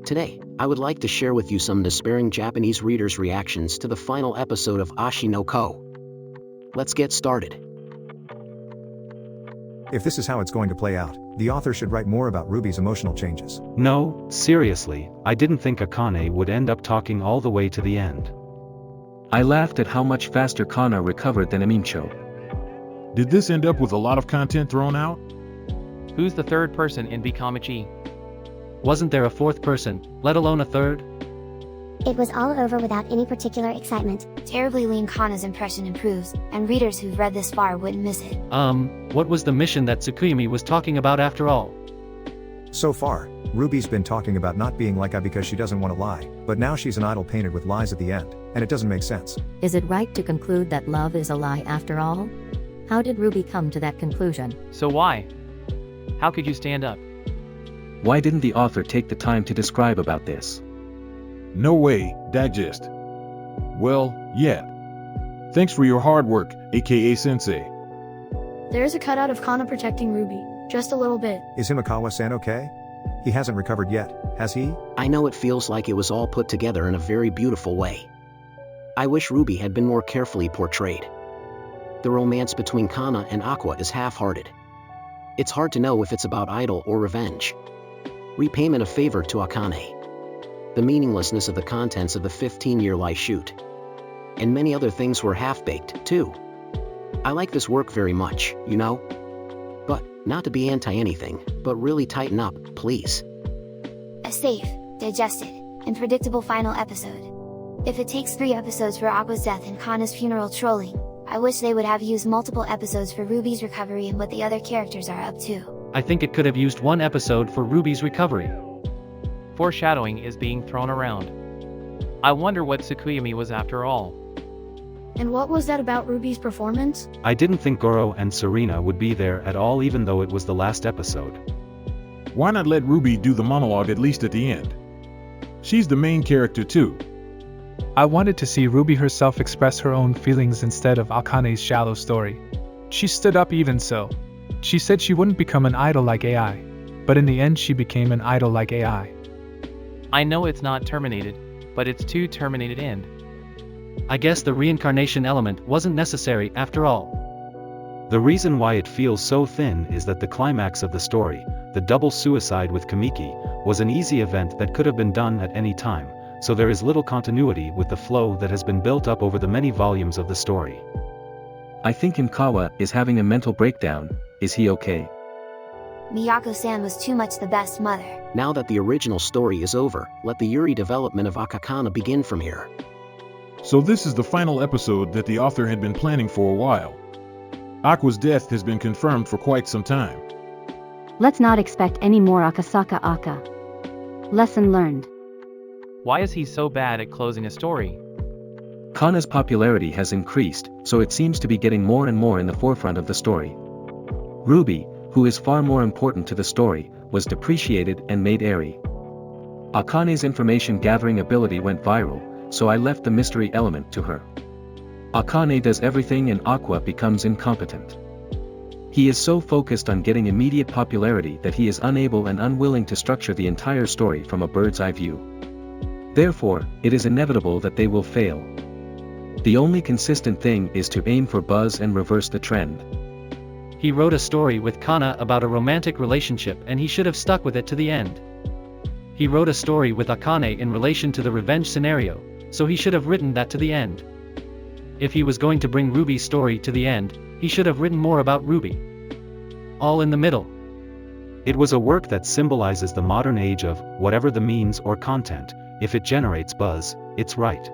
Today, I would like to share with you some despairing Japanese readers' reactions to the final episode of Oshi no Ko. Let's get started. If this is how it's going to play out, the author should write more about Ruby's emotional changes. No, seriously, I didn't think Akane would end up talking all the way to the end. I laughed at how much faster Kana recovered than Amincho. Did this end up with a lot of content thrown out? Who's the third person in Bikamachi? Wasn't there a fourth person, let alone a third? It was all over without any particular excitement. Terribly lean Kana's impression improves, and readers who've read this far wouldn't miss it. What was the mission that Tsukuyumi was talking about after all? So far, Ruby's been talking about not being like I because she doesn't want to lie, but now she's an idol painted with lies at the end, and it doesn't make sense. Is it right to conclude that love is a lie after all? How did Ruby come to that conclusion? So why? How could you stand up? Why didn't the author take the time to describe about this? No way, digest. Well, yeah. Thanks for your hard work, aka Sensei. There's a cutout of Kana protecting Ruby, just a little bit. Is Himikawa-san okay? He hasn't recovered yet, has he? I know it feels like it was all put together in a very beautiful way. I wish Ruby had been more carefully portrayed. The romance between Kana and Aqua is half-hearted. It's hard to know if it's about idol or revenge. Repayment of favor to Akane. The meaninglessness of the contents of the 15-year lie shoot. And many other things were half-baked, too. I like this work very much, you know? But, not to be anti-anything, but really tighten up, please. A safe, digested, and predictable final episode. If it takes 3 episodes for Aqua's death and Kana's funeral trolling, I wish they would have used multiple episodes for Ruby's recovery and what the other characters are up to. I think it could have used 1 episode for Ruby's recovery. Foreshadowing is being thrown around. I wonder what Tsukuyumi was after all. And what was that about Ruby's performance? I didn't think Goro and Serena would be there at all even though it was the last episode. Why not let Ruby do the monologue at least at the end? She's the main character too. I wanted to see Ruby herself express her own feelings instead of Akane's shallow story. She stood up even so. She said she wouldn't become an idol like AI, but in the end she became an idol like AI. I know it's not terminated, but it's too terminated end. I guess the reincarnation element wasn't necessary after all. The reason why it feels so thin is that the climax of the story, the double suicide with Kamiki, was an easy event that could have been done at any time, so there is little continuity with the flow that has been built up over the many volumes of the story. I think Himikawa is having a mental breakdown. Is he okay? Miyako-san was too much the best mother. Now that the original story is over, let the Yuri development of Akakana begin from here. So this is the final episode that the author had been planning for a while. Aqua's death has been confirmed for quite some time. Let's not expect any more Akasaka Aka. Lesson learned. Why is he so bad at closing a story? Kana's popularity has increased, so it seems to be getting more and more in the forefront of the story. Ruby, who is far more important to the story, was depreciated and made airy. Akane's information gathering ability went viral, so I left the mystery element to her. Akane does everything and Aqua becomes incompetent. He is so focused on getting immediate popularity that he is unable and unwilling to structure the entire story from a bird's eye view. Therefore, it is inevitable that they will fail. The only consistent thing is to aim for buzz and reverse the trend. He wrote a story with Kana about a romantic relationship and he should have stuck with it to the end. He wrote a story with Akane in relation to the revenge scenario, so he should have written that to the end. If he was going to bring Ruby's story to the end, he should have written more about Ruby. All in the middle. It was a work that symbolizes the modern age of whatever the means or content. If it generates buzz, it's right.